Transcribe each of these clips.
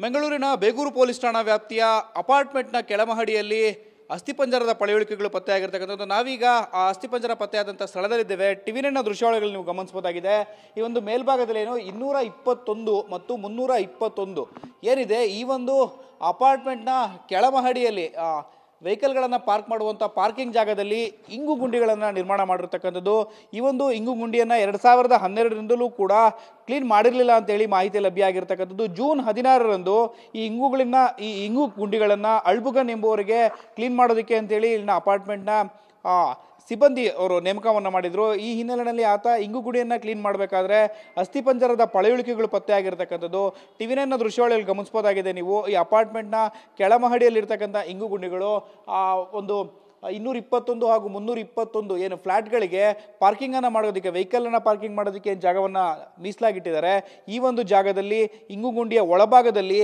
ಮಂಗಳೂರಿನ ಬೇಗೂರು ಪೊಲೀಸ್ ಠಾಣಾ ವ್ಯಾಪ್ತಿಯ ಅಪಾರ್ಟ್ಮೆಂಟ್ನ ಕೆಳಮಹಡಿಯಲ್ಲಿ ಅಸ್ಥಿಪಂಜರದ ಪಳೆಯುಳಿಕೆಗಳು ಪತ್ತೆಯಾಗಿರ್ತಕ್ಕಂಥದ್ದು. ನಾವೀಗ ಆ ಅಸ್ಥಿಪಂಜರ ಪತ್ತೆಯಾದಂಥ ಸ್ಥಳದಲ್ಲಿದ್ದೇವೆ. ಟಿವಿನ ದೃಶ್ಯಾವಳಿಗಳು ನೀವು ಗಮನಿಸಬಹುದಾಗಿದೆ. ಈ ಒಂದು ಮೇಲ್ಭಾಗದಲ್ಲಿ ಏನು 221 ಮತ್ತು 321 ಏನಿದೆ, ಈ ಒಂದು ಅಪಾರ್ಟ್ಮೆಂಟ್ನ ಕೆಳಮಹಡಿಯಲ್ಲಿ ವೆಹಿಕಲ್ಗಳನ್ನು ಪಾರ್ಕ್ ಮಾಡುವಂಥ ಪಾರ್ಕಿಂಗ್ ಜಾಗದಲ್ಲಿ ಇಂಗು ಗುಂಡಿಗಳನ್ನು ನಿರ್ಮಾಣ ಮಾಡಿರ್ತಕ್ಕಂಥದ್ದು. ಈ ಒಂದು ಇಂಗು ಗುಂಡಿಯನ್ನು 2012ರಿಂದಲೂ ಕೂಡ ಕ್ಲೀನ್ ಮಾಡಿರಲಿಲ್ಲ ಅಂತೇಳಿ ಮಾಹಿತಿ ಲಭ್ಯ ಆಗಿರ್ತಕ್ಕಂಥದ್ದು. ಜೂನ್ 16ರಂದು ಈ ಇಂಗು ಗುಂಡಿಗಳನ್ನು ಅಳ್ಬುಗನ್ ಎಂಬುವರಿಗೆ ಕ್ಲೀನ್ ಮಾಡೋದಕ್ಕೆ ಅಂತೇಳಿ ಇಲ್ಲಿನ ಅಪಾರ್ಟ್ಮೆಂಟ್ನ ಸಿಬ್ಬಂದಿ ಅವರು ನೇಮಕವನ್ನು ಮಾಡಿದರು. ಈ ಹಿನ್ನೆಲೆಯಲ್ಲಿ ಆತ ಇಂಗು ಗುಡಿಯನ್ನು ಕ್ಲೀನ್ ಮಾಡಬೇಕಾದ್ರೆ ಅಸ್ಥಿಪಂಜರದ ಪಳೆಯುಳಿಕೆಗಳು ಪತ್ತೆಯಾಗಿರ್ತಕ್ಕಂಥದ್ದು. ಟಿವಿನ ದೃಶ್ಯಾವಳಿಯಲ್ಲಿ ಗಮನಿಸಬಹುದಾಗಿದೆ ನೀವು. ಈ ಅಪಾರ್ಟ್ಮೆಂಟ್ನ ಕೆಳಮಹಡಿಯಲ್ಲಿರ್ತಕ್ಕಂಥ ಇಂಗು ಗುಂಡಿಗಳು ಒಂದು 221 ಹಾಗೂ 321 ಏನು ಫ್ಲಾಟ್ಗಳಿಗೆ ಪಾರ್ಕಿಂಗನ್ನು ಮಾಡೋದಕ್ಕೆ, ವೆಹಿಕಲನ್ನು ಪಾರ್ಕಿಂಗ್ ಮಾಡೋದಕ್ಕೆ ಜಾಗವನ್ನು ಮೀಸಲಾಗಿಟ್ಟಿದ್ದಾರೆ. ಈ ಒಂದು ಜಾಗದಲ್ಲಿ ಇಂಗು ಗುಂಡಿಯ ಒಳಭಾಗದಲ್ಲಿ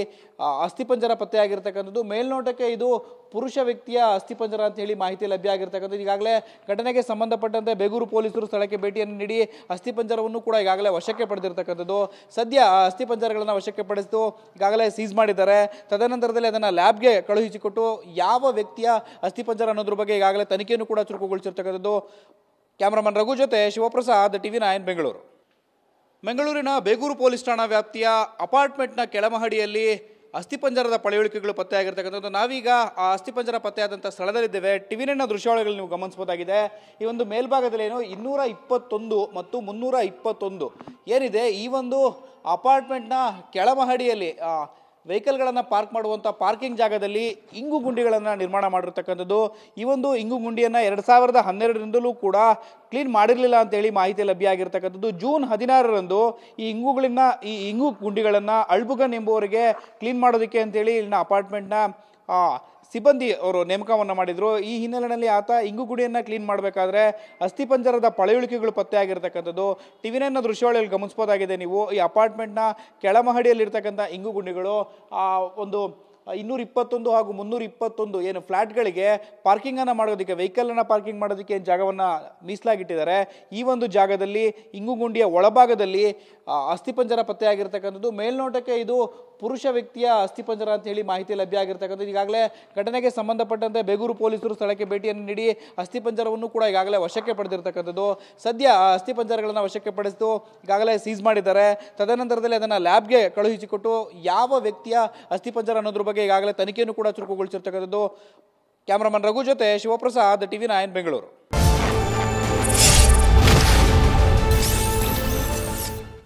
ಅಸ್ಥಿಪಂಜರ ಪತ್ತೆಯಾಗಿರ್ತಕ್ಕಂಥದ್ದು. ಮೇಲ್ನೋಟಕ್ಕೆ ಇದು ಪುರುಷ ವ್ಯಕ್ತಿಯ ಅಸ್ಥಿಪಂಜರ ಅಂತ ಹೇಳಿ ಮಾಹಿತಿ ಲಭ್ಯ ಆಗಿರ್ತಕ್ಕಂಥದ್ದು. ಈಗಾಗಲೇ ಘಟನೆಗೆ ಸಂಬಂಧಪಟ್ಟಂತೆ ಬೇಗೂರು ಪೊಲೀಸರು ಸ್ಥಳಕ್ಕೆ ಭೇಟಿಯನ್ನು ನೀಡಿ ಅಸ್ಥಿಪಂಜರವನ್ನು ಕೂಡ ಈಗಾಗಲೇ ವಶಕ್ಕೆ ಪಡೆದಿರ್ತಕ್ಕಂಥದ್ದು. ಸದ್ಯ ಅಸ್ಥಿಪಂಜರಗಳನ್ನು ವಶಕ್ಕೆ ಪಡಿಸಿದ್ದು ಈಗಾಗಲೇ ಸೀಸ್ ಮಾಡಿದ್ದಾರೆ. ತದನಂತರದಲ್ಲಿ ಅದನ್ನು ಲ್ಯಾಬ್ಗೆ ಕಳುಹಿಸಿಕೊಟ್ಟು ಯಾವ ವ್ಯಕ್ತಿಯ ಅಸ್ಥಿಪಂಜರ ಅನ್ನೋದ್ರ ಬಗ್ಗೆ ಈಗಾಗಲೇ ತನಿಖೆಯನ್ನು ಕೂಡ ಚುರುಕುಗೊಳಿಸಿರ್ತಕ್ಕಂಥದ್ದು. ಕ್ಯಾಮರಾಮನ್ ರಘು ಜೊತೆ ಶಿವಪ್ರಸಾದ್, ಟಿವಿ9 ಬೆಂಗಳೂರು. ಮಂಗಳೂರಿನ ಬೇಗೂರು ಪೊಲೀಸ್ ಠಾಣಾ ವ್ಯಾಪ್ತಿಯ ಅಪಾರ್ಟ್ಮೆಂಟ್ನ ಕೆಳಮಹಡಿಯಲ್ಲಿ ಅಸ್ಥಿಪಂಜರದ ಪಳೆಯುಳಿಕೆಗಳು ಪತ್ತೆಯಾಗಿರ್ತಕ್ಕಂಥದ್ದು. ನಾವೀಗ ಆ ಅಸ್ಥಿಪಂಜರ ಪತ್ತೆಯಾದಂಥ ಸ್ಥಳದಲ್ಲಿದ್ದೇವೆ. ಟಿವಿನ ದೃಶ್ಯಾವಳಿಗಳು ನೀವು ಗಮನಿಸಬಹುದಾಗಿದೆ. ಈ ಒಂದು ಮೇಲ್ಭಾಗದಲ್ಲಿ ಏನು 221 ಮತ್ತು 321 ಏನಿದೆ, ಈ ಒಂದು ಅಪಾರ್ಟ್ಮೆಂಟ್ನ ಕೆಳಮಹಡಿಯಲ್ಲಿ ವೆಹಿಕಲ್ಗಳನ್ನು ಪಾರ್ಕ್ ಮಾಡುವಂಥ ಪಾರ್ಕಿಂಗ್ ಜಾಗದಲ್ಲಿ ಇಂಗು ಗುಂಡಿಗಳನ್ನು ನಿರ್ಮಾಣ ಮಾಡಿರ್ತಕ್ಕಂಥದ್ದು. ಈ ಒಂದು ಇಂಗು ಗುಂಡಿಯನ್ನು 2012ರಿಂದಲೂ ಕೂಡ ಕ್ಲೀನ್ ಮಾಡಿರಲಿಲ್ಲ ಅಂತೇಳಿ ಮಾಹಿತಿ ಲಭ್ಯ ಆಗಿರ್ತಕ್ಕಂಥದ್ದು. ಜೂನ್ 16ರಂದು ಈ ಇಂಗು ಗುಂಡಿಗಳನ್ನು ಅಳ್ಬುಗನ್ ಎಂಬುವರಿಗೆ ಕ್ಲೀನ್ ಮಾಡೋದಕ್ಕೆ ಅಂತೇಳಿ ಇಲ್ಲಿನ ಅಪಾರ್ಟ್ಮೆಂಟ್ನ ಸಿಬ್ಬಂದಿ ಅವರು ನೇಮಕವನ್ನು ಮಾಡಿದರು. ಈ ಹಿನ್ನೆಲೆಯಲ್ಲಿ ಆತ ಇಂಗು ಗುಡಿಯನ್ನು ಕ್ಲೀನ್ ಮಾಡಬೇಕಾದ್ರೆ ಅಸ್ಥಿಪಂಜರದ ಪಳೆಯುಳಿಕೆಗಳು ಪತ್ತೆಯಾಗಿರ್ತಕ್ಕಂಥದ್ದು. ಟಿವಿನ ದೃಶ್ಯಾವಳಿಯಲ್ಲಿ ಗಮನಿಸಬಹುದಾಗಿದೆ ನೀವು. ಈ ಅಪಾರ್ಟ್ಮೆಂಟ್ನ ಕೆಳಮಹಡಿಯಲ್ಲಿರ್ತಕ್ಕಂಥ ಇಂಗು ಗುಂಡಿಗಳು ಒಂದು 221 ಹಾಗೂ 321 ಏನು ಫ್ಲಾಟ್ಗಳಿಗೆ ಪಾರ್ಕಿಂಗನ್ನು ಮಾಡೋದಕ್ಕೆ, ವೆಹಿಕಲನ್ನು ಪಾರ್ಕಿಂಗ್ ಮಾಡೋದಕ್ಕೆ ಜಾಗವನ್ನು ಮೀಸಲಾಗಿಟ್ಟಿದ್ದಾರೆ. ಈ ಒಂದು ಜಾಗದಲ್ಲಿ ಇಂಗು ಗುಂಡಿಯ ಒಳಭಾಗದಲ್ಲಿ ಅಸ್ಥಿಪಂಜರ ಪತ್ತೆಯಾಗಿರ್ತಕ್ಕಂಥದ್ದು. ಮೇಲ್ನೋಟಕ್ಕೆ ಇದು ಪುರುಷ ವ್ಯಕ್ತಿಯ ಅಸ್ಥಿಪಂಜರ ಅಂತ ಹೇಳಿ ಮಾಹಿತಿ ಲಭ್ಯ ಆಗಿರ್ತಕ್ಕಂಥದ್ದು. ಈಗಾಗಲೇ ಘಟನೆಗೆ ಸಂಬಂಧಪಟ್ಟಂತೆ ಬೇಗೂರು ಪೊಲೀಸರು ಸ್ಥಳಕ್ಕೆ ಭೇಟಿಯನ್ನು ನೀಡಿ ಅಸ್ಥಿಪಂಜರವನ್ನು ಕೂಡ ಈಗಾಗಲೇ ವಶಕ್ಕೆ ಪಡೆದಿರ್ತಕ್ಕಂಥದ್ದು. ಸದ್ಯ ಅಸ್ಥಿಪಂಜರಗಳನ್ನು ವಶಕ್ಕೆ ಪಡಿಸಿದ್ದು ಈಗಾಗಲೇ ಸೀಸ್ ಮಾಡಿದ್ದಾರೆ. ತದನಂತರದಲ್ಲಿ ಅದನ್ನು ಲ್ಯಾಬ್ಗೆ ಕಳುಹಿಸಿಕೊಟ್ಟು ಯಾವ ವ್ಯಕ್ತಿಯ ಅಸ್ಥಿಪಂಜರ ಅನ್ನೋದ್ರ ಬಗ್ಗೆ ಈಗಾಗಲೇ ತನಿಖೆಯನ್ನು ಕೂಡ ಚುರುಕುಗೊಳಿಸಿರ್ತಕ್ಕಂಥದ್ದು. ಕ್ಯಾಮರಾಮನ್ ರಘು ಜೊತೆ ಶಿವಪ್ರಸಾದ್, ಟಿವಿ9 ಬೆಂಗಳೂರು.